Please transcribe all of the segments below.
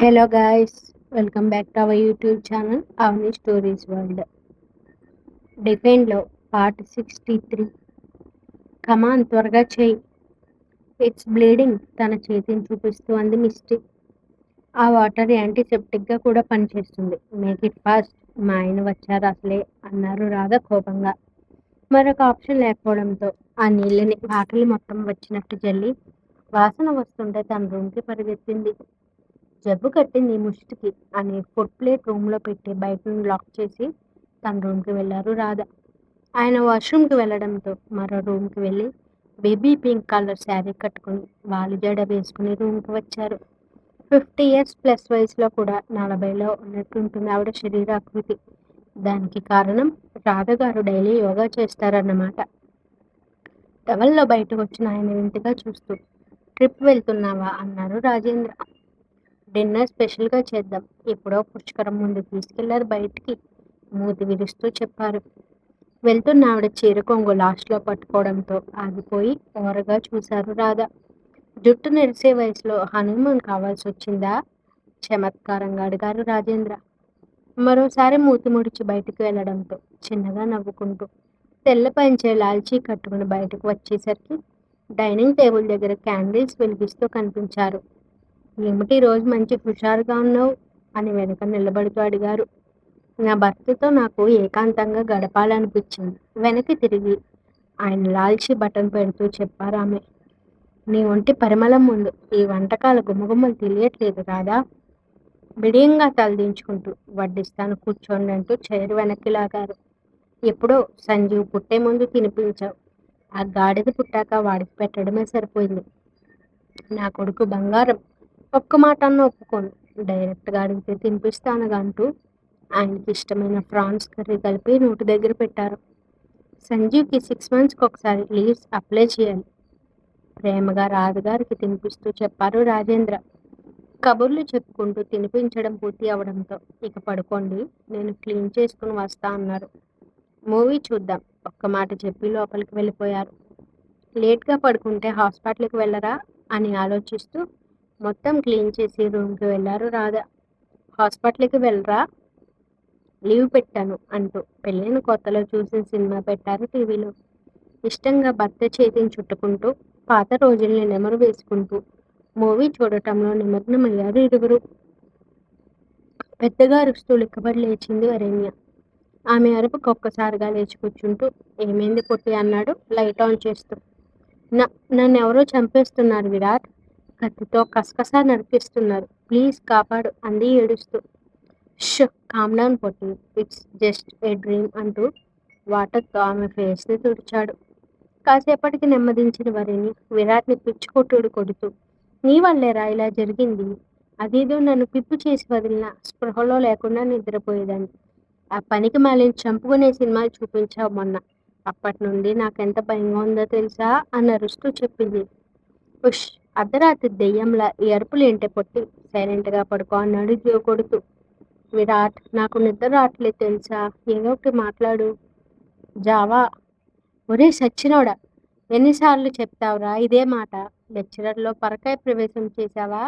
Hello guys, welcome back to our YouTube channel, Avni Stories World. Defend లో part 63. కమాన్ త్వరగా చేయి. It's bleeding. తన చేతిని చూపిస్తూ అంది మిస్టీ. ఆ వాటర్ యాంటీసెప్టిక్గా కూడా పనిచేస్తుంది. Make it fast. మా ఆయన వచ్చారు అసలే అన్నారు రాధ కోపంగా. మరొక ఆప్షన్ లేకపోవడంతో ఆ నీళ్ళని ఆకలి మొత్తం వచ్చినట్టు జల్లి వాసన వస్తుంటే తన రూమ్కి పరిగెత్తింది. జబ్బు కట్టింది ముష్టికి అని ఫుడ్ ప్లేట్ రూమ్లో పెట్టి బయట నుండి లాక్ చేసి తన రూమ్కి వెళ్ళారు రాధ. ఆయన వాష్రూమ్కి వెళ్ళడంతో మరో రూమ్కి వెళ్ళి బేబీ పింక్ కలర్ శారీ కట్టుకుని వాళ్ళు జడ వేసుకుని రూమ్కి వచ్చారు. 50 years ప్లస్ వయసులో కూడా 40లో ఉన్నట్టుంటుంది ఆవిడ శరీరాకృతి. దానికి కారణం రాధగారు డైలీ యోగా చేస్తారన్నమాట. టవల్లో బయటకు వచ్చిన ఆయన వింతగా చూస్తూ ట్రిప్ వెళ్తున్నావా అన్నారు రాజేంద్ర. డిన్నర్ స్పెషల్గా చేద్దాం. ఎప్పుడో పుష్కరం ముందు తీసుకెళ్లారు బయటికి మూతి విరుస్తూ చెప్పారు. వెళ్తున్న ఆవిడ చీర కొంగు లాస్ట్లో పట్టుకోవడంతో ఆగిపోయి ఓరగా చూశారు రాధ. జుట్టు నెరిసే వయసులో హనీమూన్ కావాల్సి వచ్చిందా? చమత్కారంగా అడిగారు రాజేంద్ర. మరోసారి మూతి ముడిచి బయటికి వెళ్ళడంతో చిన్నగా నవ్వుకుంటూ తెల్ల పంచే లాల్చీ కట్టుకుని బయటకు వచ్చేసరికి డైనింగ్ టేబుల్ దగ్గర క్యాండిల్స్ వెలిగిస్తూ కనిపించారు. ఏమిటి రోజు మంచి హుషారుగా ఉన్నావు అని వెనక నిలబడుతూ అడిగారు. నా భర్తతో నాకు ఏకాంతంగా గడపాలనిపించింది. వెనక్కి తిరిగి ఆయన లాల్చి బటన్ పెడుతూ చెప్పారు ఆమె. నీ ఒంటి పరిమళం ముందు ఈ వంటకాల గుమ్మగుమ్మలు తెలియట్లేదు రాదా? బిడియంగా తలదించుకుంటూ వడ్డిస్తాను కూర్చోండి అంటూ చైర్ వెనక్కి లాగారు. ఎప్పుడో సంజీవ్ పుట్టే ముందు తినిపించావు. ఆ గాడిద పుట్టాక వాడికి పెట్టడమే సరిపోయింది. నా కొడుకు బంగారం. ఒక్క మాట అన్న ఒప్పుకోను. డైరెక్ట్గా అడిగితే తినిపిస్తానుగా అంటూ ఆయనకి ఇష్టమైన ఫ్రాన్స్ కర్రీ కలిపి నోటి దగ్గర పెట్టారు. సంజీవ్కి 6 monthsకి ఒకసారి లీవ్స్ అప్లై చేయాలి. ప్రేమగా రాధగారికి తినిపిస్తూ చెప్పారు రాజేంద్ర. కబుర్లు చెప్పుకుంటూ తినిపించడం పూర్తి అవడంతో ఇక పడుకోండి, నేను క్లీన్ చేసుకుని వస్తా అన్నారు. మూవీ చూద్దాం ఒక్క మాట చెప్పి లోపలికి వెళ్ళిపోయారు. లేట్గా పడుకుంటే హాస్పిటల్కి వెళ్ళరా అని ఆలోచిస్తూ మొత్తం క్లీన్ చేసి రూమ్కి వెళ్ళారు రాధ. హాస్పిటల్కి వెళ్ళరా? లీవ్ పెట్టాను అంటూ పెళ్ళైన కొత్తలో చూసిన సినిమా పెట్టారు టీవీలో. ఇష్టంగా భర్త చేతిని చుట్టుకుంటూ పాత రోజుల్ని నెమరు వేసుకుంటూ మూవీ చూడటంలో నిమగ్నమయ్యారు ఇరువురు. పెద్దగా అరుస్తూ లిక్కబడి లేచింది వరేణ్య. ఆమె అరుపుకు ఒక్కసారిగా లేచి కూర్చుంటూ ఏమైంది పొట్టి అన్నాడు లైట్ ఆన్ చేస్తూ. నన్నెవరో చంపేస్తున్నారు విరాట్. కత్తితో కసకసా నరికిస్తున్నారు. ప్లీజ్ కాపాడు అంది ఏడుస్తూ. ష్ calm down Potti, it's just a dream అంటూ వాటర్తో ఆమె ఫేస్ని తుడిచాడు. కాసేపటికి నెమ్మదించిన వరిని విరాట్ని పిచ్చుకొట్టుడు కొడుతూ నీ వల్లేరా ఇలా జరిగింది. అదేదో నన్ను పిప్పు చేసి వదిలిన స్పృహలో లేకుండా నిద్రపోయేదాన్ని. ఆ పనికి మాలిని చంపుకునే సినిమాలు చూపించావు మొన్న. అప్పటి నుండి నాకెంత భయంగా ఉందో తెలుసా అని అరుస్తూ చెప్పింది. ఉష్ అర్ధరాత్రి దెయ్యంలా ఈ అరుపులేంటే పొట్టి, సైలెంట్గా పడుకో అన్నాడు జో కొడుతూ. విరాట్ నాకు నిద్ర రావట్లేదు తెలుసా, ఏదో ఒకటి మాట్లాడు. జావా. ఒరే సచ్చినోడా, ఎన్నిసార్లు చెప్తావురా ఇదే మాట? లెక్చరర్లో పరకాయ ప్రవేశం చేశావా?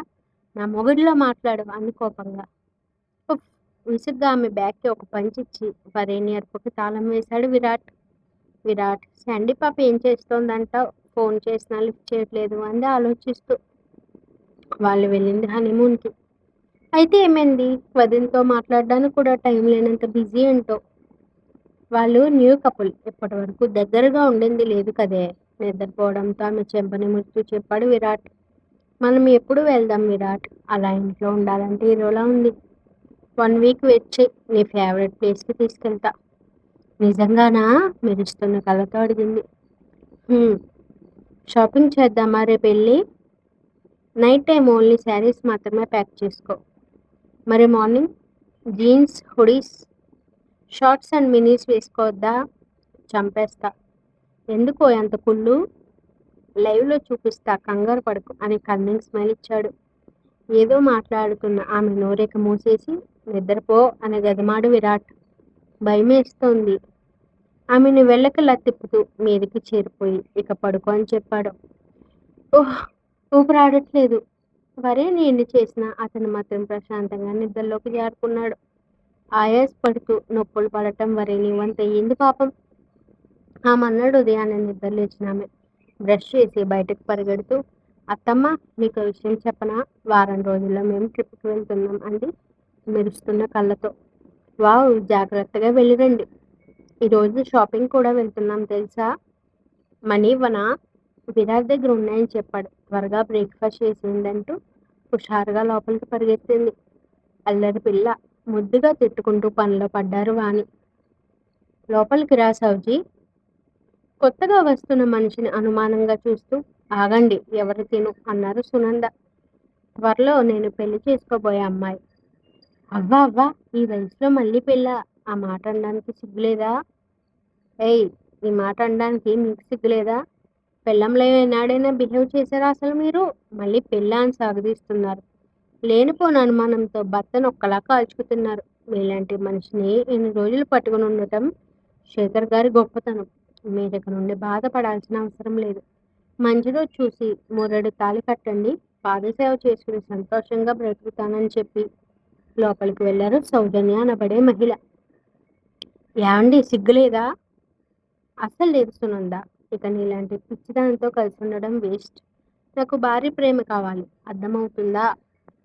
నా మొగుడిలో మాట్లాడు అంది కోపంగా. ఉఫ్ విసుగ్గా ఆమె బ్యాగ్కి ఒక పంచిచ్చి వరేణి అరుపుకి తాళం వేశాడు విరాట్. విరాట్ శాండీ పాప ఏం చేస్తోందంటావు? ఫోన్ చేసినా లిఫ్ట్ చేయట్లేదు అంది ఆలోచిస్తూ. వాళ్ళు వెళ్ళింది హనీమూన్కి. అయితే ఏమైంది? వదినతో మాట్లాడడానికి కూడా టైం లేనంత బిజీ ఏంటో. వాళ్ళు న్యూ కపుల్, ఇప్పటి వరకు దగ్గరగా ఉండింది లేదు కదే. నిద్రపోవడంతో ఆమె చెంపని ముడుతూ చెప్పాడు విరాట్. మనం ఎప్పుడు వెళ్దాం విరాట్? అలా ఇంట్లో ఉండాలంటే ఇదోలా ఉంది. 1 week వెయిట్ చేయి, నీ ఫేవరెట్ ప్లేస్కి తీసుకెళ్తా. నిజంగానా? మెరుస్తున్న కళ్ళతో అడిగింది. షాపింగ్ చేద్దామా రేపు వెళ్ళి? నైట్ టైం ఓన్లీ శారీస్ మాత్రమే ప్యాక్ చేసుకో. మరి morning jeans, hoodies, shorts and minis వేసుకోవద్దా? చంపేస్తా. ఎందుకో అంత కుళ్ళు? లైవ్లో చూపిస్తా, కంగారు పడకు అని కన్నింగ్ స్మైల్ ఇచ్చాడు. ఏదో మాట్లాడుతున్న ఆమె నోరేక మూసేసి నిద్రపో అని గదమాడు విరాట్. భయమేస్తోంది. ఆమెను వెళ్ళకలా తిప్పుతూ మీదికి చేరిపోయి ఇక పడుకో అని చెప్పాడు. ఓహ్ ఊపిరాడట్లేదు. వరేణి ఎన్ని చేసినా అతను మాత్రం ప్రశాంతంగా నిద్రలోకి జారుకున్నాడు. ఆయాసపడుతూ నొప్పులు పడటం వరేణి వంతయింది పాపం. ఆ మర్నాడు ఉదయాన్నే నిద్రలేచినామె బ్రష్ చేసి బయటకు పరిగెడుతూ, అత్తమ్మ, మీకో విషయం చెప్పనా? వారం రోజుల్లో మేము ట్రిప్‌కి వెళ్తున్నాం అంది మెరుస్తున్న కళ్ళతో. వావ్! జాగ్రత్తగా వెళ్ళిరండి. ఈరోజు షాపింగ్ కూడా వెళ్తున్నాం తెలుసా? మనీ ఇవ్వనా? విరాట్ దగ్గర ఉన్నాయని చెప్పాడు. త్వరగా బ్రేక్‌ఫాస్ట్ చేసేయండంటూ హుషారుగా లోపలికి పరిగెత్తింది. అల్లరి పిల్ల. ముద్దుగా తిట్టుకుంటూ పనిలో పడ్డారు వాణి. లోపలికి రా సౌజీ. కొత్తగా వస్తున్న మనిషిని అనుమానంగా చూస్తూ, ఆగండి, ఎవరు తిను అన్నారు సునంద. త్వరలో నేను పెళ్లి చేసుకోబోయే అమ్మాయి. అవ్వా అవ్వా, ఈ వయసులో మళ్ళీ పెళ్ళా? ఆ మాట అనడానికి సిగ్గులేదా? ఏయ్, ఈ మాట అనడానికి మీకు సిగ్గులేదా? పెళ్ళంలో ఏనాడైనా బిహేవ్ చేశారా అసలు మీరు? మళ్ళీ పెళ్ళా అని సాగదీస్తున్నారు. లేనిపోని అనుమానంతో భర్తను ఒక్కలా కాల్చుకుతున్నారు. మీలాంటి మనిషిని ఇన్ని రోజులు పట్టుకుని ఉండటం శేఖర్ గారి గొప్పతనం. మీరిక నుండి బాధపడాల్సిన అవసరం లేదు. మంచి రోజు చూసి మూరెడు తాళి కట్టండి. పాదసేవ చేసుకుని సంతోషంగా బ్రతుకుతానని చెప్పి లోపలికి వెళ్లారు సౌజన్య అనబడే మహిళ. యాండి, సిగ్గులేదా? అస్సలు లేదు సునంద. ఇక నీలాంటి పిచ్చిదానితో కలిసి ఉండడం వేస్ట్. నాకు భార్య ప్రేమ కావాలి. అర్థమవుతుందా?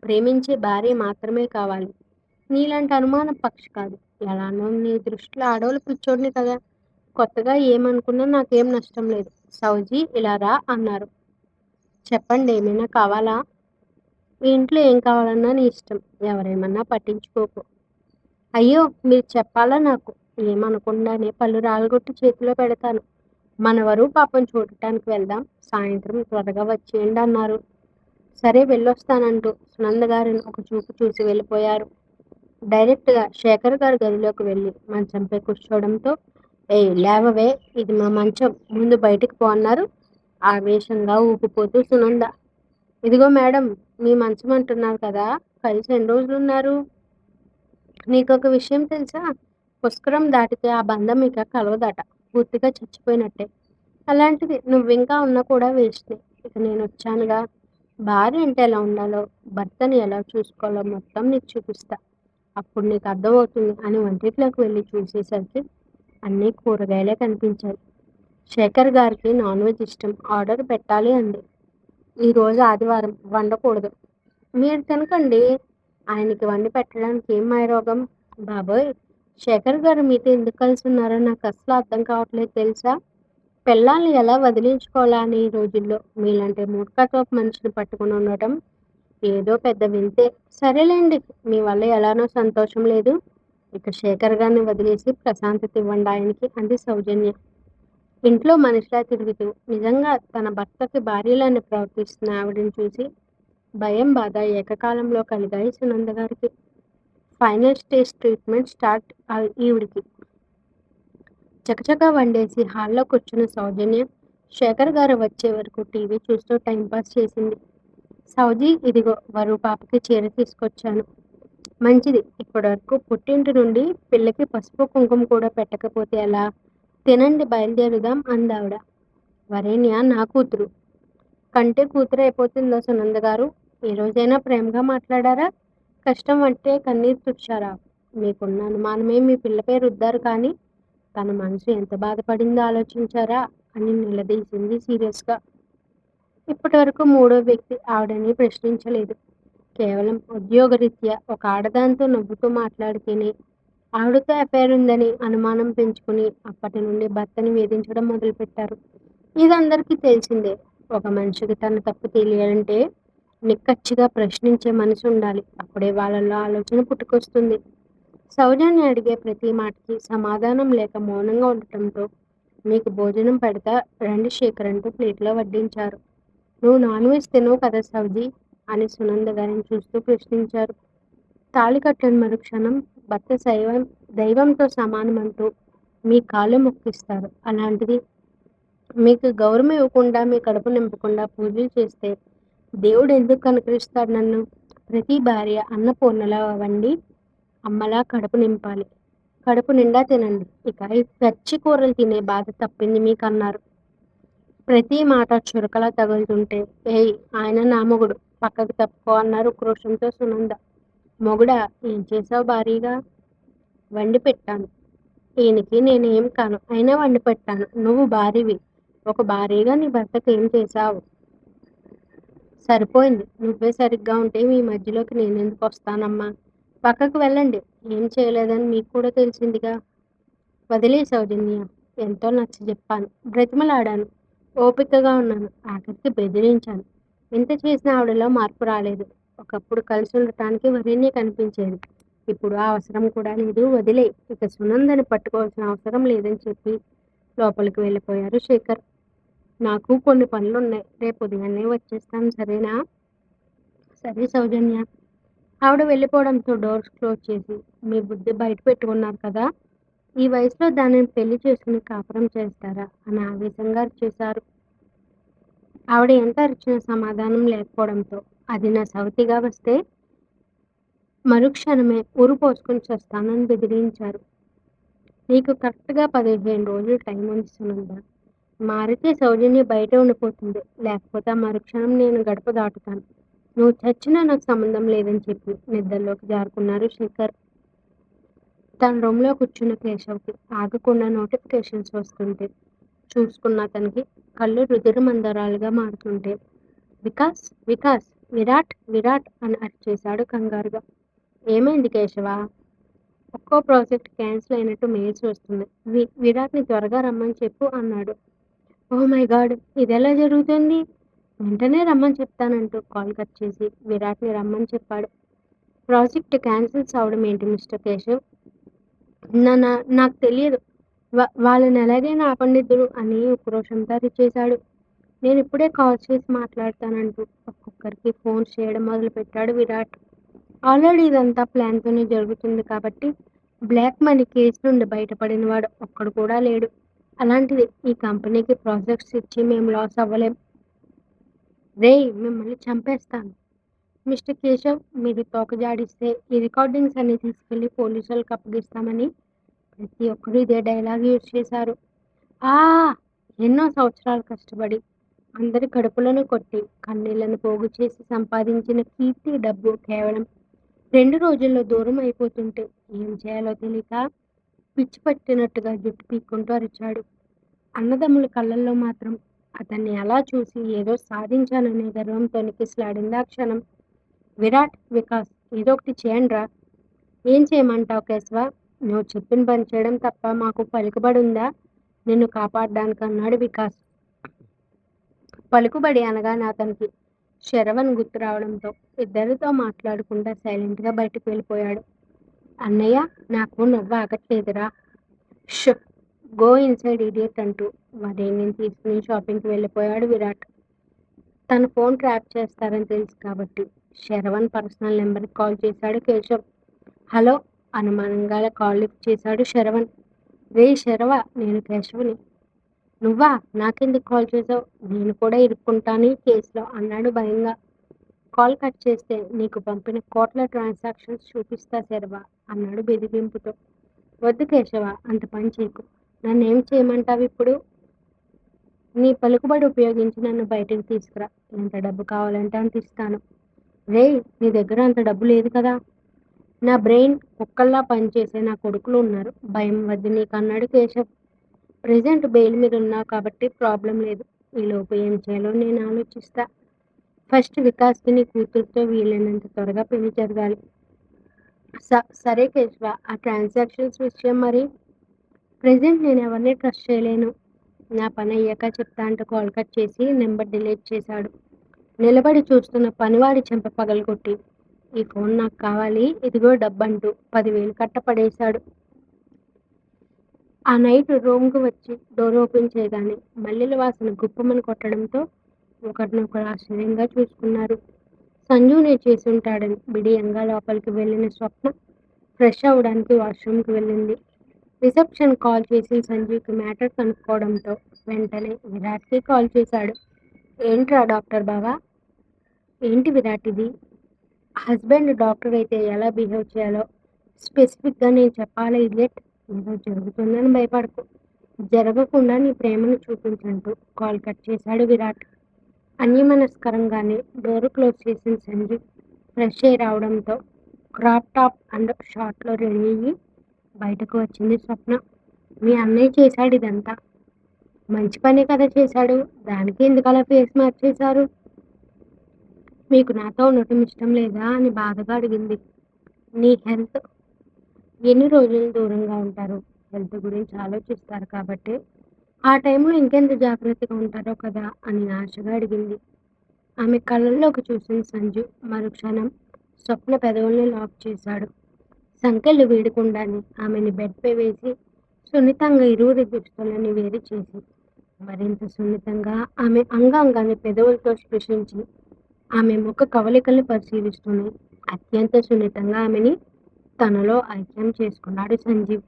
ప్రేమించే భార్య మాత్రమే కావాలి. నీలాంటి అనుమాన పక్షి కాదు. ఎలానో నీ దృష్టిలో ఆడోళ్ళు పిచ్చోడిని కదా. కొత్తగా ఏమనుకున్నా నాకేం నష్టం లేదు. సౌజీ, ఇలా రా అన్నారు. చెప్పండి, ఏమైనా కావాలా? ఈ ఇంట్లో ఏం కావాలన్నా నీ ఇష్టం. ఎవరేమన్నా పట్టించుకోకు. అయ్యో, మీరు చెప్పాలా నాకు? ఏమనకుండానే పళ్ళు రాలగొట్టి చేతిలో పెడతాను. మనవరు పాపం చూడటానికి వెళ్దాం. సాయంత్రం త్వరగా వచ్చేయండి అన్నారు. సరే, వెళ్ళొస్తానంటూ సునంద గారిని ఒక చూపు చూసి వెళ్ళిపోయారు. డైరెక్ట్‌గా శేఖర్ గారి గదిలోకి వెళ్ళి మంచంపై కూర్చోవడంతో, ఏయ్ లేవవే, ఇది మా మంచం, ముందు బయటికి పో అన్నారు ఆవేశంగా ఊగిపోతూ సునంద. ఇదిగో మేడం, మీ మంచం అంటున్నారు కదా, కలిసి ఎన్ని రోజులున్నారు? నీకొక విషయం తెలుసా? పుష్కరం దాటితే ఆ బంధం ఇక కలవదట. పూర్తిగా చచ్చిపోయినట్టే. అలాంటిది నువ్వింకా ఉన్నా కూడా వేస్టే. ఇక నేనొచ్చానుగా. భార్య అంటే ఎలా ఉండాలో, భర్తని ఎలా చూసుకోవాలో మొత్తం నీకు చూపిస్తా. అప్పుడు నీకు అర్థమవుతుంది అని వంటిట్లోకి వెళ్ళి చూసేసరికి అన్నీ కూరగాయలే కనిపించాయి. శేఖర్ గారికి నాన్ వెజ్ ఇష్టం. ఆర్డర్ పెట్టాలి అంది. ఈరోజు ఆదివారం, వండకూడదు. మీరు తినకండి. ఆయనకి వండి పెట్టడానికి ఏం మాయరోగం? బాబోయ్! శేఖర్ గారు మీతో ఎందుకు కలిసి ఉన్నారో నాకు అస్సలు అర్థం కావట్లేదు తెలుసా? పెళ్ళాన్ని ఎలా వదిలించుకోవాలా అని ఈ రోజుల్లో మీలాంటి మూర్ఖత్వపు మనిషిని పట్టుకుని ఉండటం ఏదో పెద్ద వింతే. సరేలేండి, మీ వల్ల ఎలానో సంతోషం లేదు. ఇక శేఖర్ గారిని వదిలేసి ప్రశాంతత ఇవ్వండి ఆయనకి అంది సౌజన్య. ఇంట్లో మనిషిలా తిరుగుతూ నిజంగా తన భర్తకి భార్యలానే ప్రవర్తిస్తున్న ఆవిడని చూసి భయం, బాధ ఏకకాలంలో కలిగాయి సునంద గారికి. ఫైనల్ స్టేజ్ ట్రీట్మెంట్ స్టార్ట్ ఈవిడికి. చకచకా వండేసి హాల్లో కూర్చున్న సౌజన్య శేఖర్ గారు వచ్చే వరకు టీవీ చూస్తూ టైంపాస్ చేసింది. సౌజీ, ఇదిగో వరు పాపకి చీర తీసుకొచ్చాను. మంచిది. ఇప్పటివరకు పుట్టింటి నుండి పిల్లకి పసుపు కుంకుమ కూడా పెట్టకపోతే ఎలా? తినండి, బయలుదేరుదాం అందావిడ. వరేణ్య నా కూతురు. కంటే కూతురు అయిపోతుందా సునంద గారు? ఏ రోజైనా ప్రేమగా మాట్లాడారా? కష్టం అంటే కన్నీరు తుడిచారా? మీకున్న అనుమానమే మీ పిల్లపై రుద్దారు కానీ తన మనసు ఎంత బాధపడిందో ఆలోచించారా అని నిలదీసింది సీరియస్గా. ఇప్పటివరకు మూడో వ్యక్తి ఆవిడని ప్రశ్నించలేదు. కేవలం ఉద్యోగరీత్యా ఒక ఆడదాంతో నవ్వుతూ మాట్లాడితేనే ఆవిడతో అఫైర్ ఉందని అనుమానం పెంచుకుని అప్పటి నుండి భర్తని వేధించడం మొదలుపెట్టారు. ఇది అందరికీ తెలిసిందే. ఒక మనిషికి తన తప్పు తెలియాలంటే నిక్కచ్చిగా ప్రశ్నించే మనసు ఉండాలి. అప్పుడే వాళ్ళల్లో ఆలోచన పుట్టుకొస్తుంది. సౌజన్య అడిగే ప్రతి మాటకి సమాధానం లేక మౌనంగా ఉండటంతో, మీకు భోజనం పెడతా రండి శేఖర్ అంటూ ప్లేట్లో వడ్డించారు. నువ్వు నాన్ వెజ్ తినవు కదా సౌజీ అని సునంద గారిని చూస్తూ ప్రశ్నించారు. తాళి కట్టిన మరుక్షణం భర్త దైవంతో సమానమంటూ మీ కాళ్ళు మొక్కిస్తారు. అలాంటిది మీకు గౌరవం ఇవ్వకుండా, మీ కడుపు నింపకుండా పూజలు చేస్తే దేవుడు ఎందుకు కనుకరిస్తాడు నన్ను? ప్రతి భార్య అన్నపూర్ణలా వండి అమ్మలా కడుపు నింపాలి. కడుపు నిండా తినండి. ఇక ఈ పచ్చి కూరలు తినే బాధ తప్పింది మీకన్నారు. ప్రతి మాట చురకలా తగులుతుంటే, ఏయ్! ఆయన నా మొగుడు. పక్కకు తప్పుకో అన్నారు ఉక్రోషంతో సునంద. మొగుడా? ఏం చేశావు భారీగా? వండి పెట్టాను. ఈయనకి నేనేం కాను. అయినా వండి పెట్టాను. నువ్వు భార్యవి. ఒక భార్యగా నీ భర్తకి ఏం చేశావు? సరిపోయింది. నువ్వే సరిగ్గా ఉంటే మీ మధ్యలోకి నేనెందుకొస్తానమ్మా? పక్కకు వెళ్ళండి. ఏం చేయలేదని మీకు కూడా తెలిసిందిగా. వదిలేయ్ సౌజన్య. ఎంతో నచ్చజెప్పాను. బ్రతిమలాడాను. ఓపికగా ఉన్నాను. ఆఖరికి బెదిరించాను. ఇంత చేసినా ఆవిడలో మార్పు రాలేదు. ఒకప్పుడు కలిసి ఉండటానికి వరీనే కనిపించేది. ఇప్పుడు ఆ అవసరం కూడా లేదు. వదిలేయ్. ఇక సునందని పట్టుకోవాల్సిన అవసరం లేదని చెప్పి లోపలికి వెళ్ళిపోయారు శేఖర్. నాకు కొన్ని పనులున్నాయి. రేపు ఉదయాన్నే వచ్చేస్తాను సరేనా? సరే సౌజన్య. ఆవిడ వెళ్ళిపోవడంతో డోర్స్ క్లోజ్ చేసి, మీ బుద్ధి బయట పెట్టుకున్నారు కదా! ఈ వయసులో దానిని పెళ్లి చేసుకుని కాపురం చేస్తారా? అని ఆవేశంగా అరిచేశారు. ఆవిడ ఎంత అరిచినా సమాధానం లేకపోవడంతో, అది నా సవతిగా వస్తే మరుక్షణమే ఉరి పోసుకుని చస్తానని బెదిరించారు. నీకు కరెక్ట్‌గా 15 రోజులు టైం ఉంది సునంద. మారితే సౌజన్య బయటే ఉండిపోతుంది. లేకపోతే ఆ మరుక్షణం నేను గడప దాటుతాను. నువ్వు చచ్చినా నాకు సంబంధం లేదని చెప్పి నిద్రలోకి జారుకున్నారు శేఖర్. తన రూమ్‌లో కూర్చున్న కేశవ్‌కి ఆగకుండా నోటిఫికేషన్స్ వస్తుంటే, చూసుకున్న అతనికి కళ్ళు రుధిరమందారాలుగా మారుతుంటే, వికాస్! వికాస్! విరాట్! విరాట్! అని అరిచేశాడు కంగారుగా. ఏమైంది కేశవా? ఒక్కో ప్రాజెక్ట్ క్యాన్సిల్ అయినట్టు మెయిల్స్ వస్తున్నాయి. విరాట్‌ని త్వరగా రమ్మని చెప్పు అన్నాడు. Oh my God! ఇదెలా జరుగుతుంది? వెంటనే రమ్మని చెప్తానంటూ కాల్ కట్ చేసి విరాట్‌ని రమ్మని చెప్పాడు. ప్రాజెక్ట్ క్యాన్సిల్స్ అవ్వడం ఏంటి మిస్టర్ కేశవ్? నా నా నాకు తెలియదు. వాళ్ళని ఎలాగైనా ఆపండిద్దరూ అని ఉక్రోషంతో అరిచేశాడు. నేనిప్పుడే కాల్ చేసి మాట్లాడతానంటూ ఒక్కొక్కరికి ఫోన్స్ చేయడం మొదలుపెట్టాడు విరాట్. ఆల్రెడీ ఇదంతా ప్లాన్‌తోనే జరుగుతుంది కాబట్టి బ్లాక్ మనీ కేసు నుండి బయటపడినవాడు ఒక్కడు కూడా లేడు. అలాంటిది ఈ కంపెనీకి ప్రాజెక్ట్స్ ఇచ్చి మేము లాస్ అవ్వలేం. రేయ్! మిమ్మల్ని చంపేస్తాను. మిస్టర్ కేశవ్ మీరు తోక జాడిస్తే ఈ రికార్డింగ్స్ అన్నీ తీసుకెళ్లి పోలీసులకు అప్పగిస్తామని ప్రతి ఒక్కరు ఇదే డైలాగ్ యూజ్ చేశారు. ఆ! ఎన్నో సంవత్సరాలు కష్టపడి అందరి కడుపులను కొట్టి కన్నీళ్లను పోగు చేసి సంపాదించిన కీర్తి, డబ్బు కేవలం 2 రోజుల్లో దూరం అయిపోతుంటే ఏం చేయాలో తెలియక పిచ్చి పట్టినట్టుగా జుట్టు పీక్కుంటూ అరిచాడు. అన్నదమ్ముల కళ్ళల్లో మాత్రం అతన్ని అలా చూసి ఏదో సాధించాననే గర్వంతో నికిసలాడింది ఆ క్షణం. విరాట్, వికాస్ ఏదో ఒకటి చేయండ్రా. ఏం చేయమంటావు కేశవ? నువ్వు చెప్పిన పని చేయడం తప్ప మాకు పలుకుబడుందా? నిన్ను కాపాడడానికి అన్నాడు వికాస్. పలుకుబడి అనగానే అతనికి శరవణ్ గుర్తు రావడంతో ఇద్దరితో మాట్లాడకుండా సైలెంట్‌గా బయటికి వెళ్ళిపోయాడు. అన్నయ్య నాకు నవ్వు ఆగట్లేదురా. ష్! గో ఇన్‌సైడ్ ఇడియట్ అంటూ వరేణ్ణి తీసుకుని షాపింగ్‌కి వెళ్ళిపోయాడు విరాట్. తన ఫోన్ ట్రాప్ చేస్తారని తెలుసు కాబట్టి శరవణ్ పర్సనల్ నెంబర్‌కి కాల్ చేశాడు కేశవ్. హలో! అనుమానంగా కాల్ లిఫ్ట్ చేశాడు శరవణ్. రేయ్ శరవ! నేను కేశవ్‌ని. నువ్వా? నాకెందుకు కాల్ చేశావు? నేను కూడా ఇరుక్కుంటాను ఈ కేసులో అన్నాడు భయంగా. కాల్ కట్ చేస్తే నీకు పంపిన కోట్ల ట్రాన్సాక్షన్స్ చూపిస్తా శరవ అన్నాడు బెదిరింపుతో. వద్దు కేశవ అంత పని చేయకు. నన్నేం చేయమంటావిప్పుడు? నీ పలుకుబడి ఉపయోగించి నన్ను బయటికి తీసుకురా. ఎంత డబ్బు కావాలంటే అంత ఇస్తాను. రేయ్! నీ దగ్గర అంత డబ్బు లేదు కదా? నా బ్రెయిన్ కుక్కల్లా పనిచేసే నా కొడుకులు ఉన్నారు. భయం వద్దు నీకన్నాడు కేశవ్. ప్రెజెంట్ బెయిల్ మీద ఉన్నావు కాబట్టి ప్రాబ్లం లేదు. ఈలోపు ఏం చేయాలో నేను ఆలోచిస్తా. ఫస్ట్ వికాస్‌కి నీ కూతురుతో వీలైనంత త్వరగా పెళ్లి జరగాలి. సరే కేశవ. ఆ ట్రాన్సాక్షన్స్ విషయం మరి? ప్రెజెంట్ నేను ఎవరిని ట్రస్ట్ చేయలేను. నా పని అయ్యాక చెప్తా అంటూ కాల్ కట్ చేసి నెంబర్ డిలీట్ చేశాడు. నిలబడి చూస్తున్న పనివాడి చెంప పగలగొట్టి ఈ ఫోన్ నాకు కావాలి. ఇదిగో డబ్బంటూ 10,000 కట్టపడేశాడు. ఆ నైట్ రూమ్‌కి వచ్చి డోర్ ఓపెన్ చేయగానే మల్లెల వాసన గుప్పుమని కొట్టడంతో ఒకరినొకరు ఆశ్చర్యంగా చూసుకున్నారు. సంజునే చేసుంటాడని బిడియంగా లోపలికి వెళ్ళిన స్వప్న ఫ్రెష్ అవ్వడానికి వాష్‌రూమ్‌కి వెళ్ళింది. రిసెప్షన్ కాల్ చేసిన సంజీవ్‌కి మ్యాటర్ కనుక్కోవడంతో వెంటనే విరాట్‌కి కాల్ చేశాడు. ఏంట్రా డాక్టర్ బావా? ఏంటి విరాట్ ఇది? హస్బెండ్ డాక్టర్ అయితే ఎలా బిహేవ్ చేయాలో స్పెసిఫిక్‌గా నేను చెప్పాలా ఇడియట్? ఏదో జరుగుతుందని భయపడకు. జరగకుండా నీ ప్రేమను చూపించంటూ కాల్ కట్ చేశాడు విరాట్. అన్యమనస్కరంగానే డోర్ క్లోజ్ చేసిన సంజీవ్ ఫ్రెష్ అయి రావడంతో క్రాప్ టాప్ అండ్ షార్ట్లో రెడీ అయ్యి బయటకు వచ్చింది స్వప్న. మీ అన్నయ్య చేశాడు ఇదంతా. మంచి పనే కదా చేశాడు. దానికి ఎందుకు అలా ఫేస్ మార్చేశారు? మీకు నాతో ఉండటం ఇష్టం లేదా అని బాధగా అడిగింది. నీ హెల్త్. ఎన్ని రోజులు దూరంగా ఉంటారు? హెల్త్ గురించి ఆలోచిస్తారు కాబట్టి ఆ టైంలో ఇంకెంత జాగ్రత్తగా ఉంటారో కదా అని ఆశగా అడిగింది. ఆమె కళ్ళల్లోకి చూసిన సంజు మరుక్షణం స్వప్న పెదవుల్ని లాక్ చేశాడు. సంకెళ్ళు వీడకుండానే ఆమెని బెడ్పై వేసి సున్నితంగా ఇరువురి దుస్తులని వేరు చేసి మరింత సున్నితంగా ఆమె అంగాంగాన్ని పెదవులతో స్పృశించి ఆమె ముఖ కవలికల్ని పరిశీలిస్తూనే అత్యంత సున్నితంగా ఆమెని తనలో ఐక్యం చేసుకున్నాడు సంజీవ్.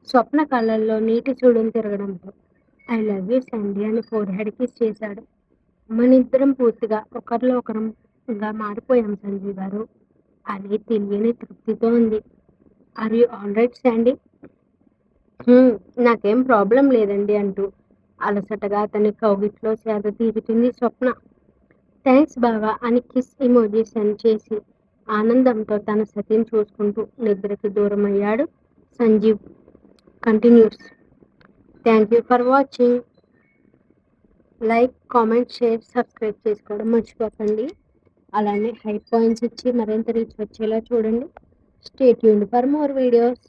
స్వప్న కళ్ళల్లో నీటి చూడుని తిరగడంతో ఐ లవ్ యూ సండి అని ఫోర్ హెడ్ కిస్ చేశాడు. మనిద్దరం పూర్తిగా ఒకరిలో ఒకరంగా మారిపోయాం సంజీవ్ గారు అని తెలియని తృప్తితో ఉంది. Are you all right Sandy? నాకేం ప్రాబ్లం లేదండి అంటూ అలసటగా అతని కౌగిట్లో సేద తీరుతుంది స్వప్న. థ్యాంక్స్ బావా అని కిస్ ఇమోజీ సెండ్ చేసి ఆనందంతో తన సతిని చూసుకుంటూ నిద్రకి దూరమయ్యాడు Sanjeev. Continues. Thank you for watching. Like, comment, share, subscribe చేసుకోవడం మర్చిపోకండి. అలానే హై పాయింట్స్ ఇచ్చి మరింత రీచ్ వచ్చేలా చూడండి. Stay tuned for more videos.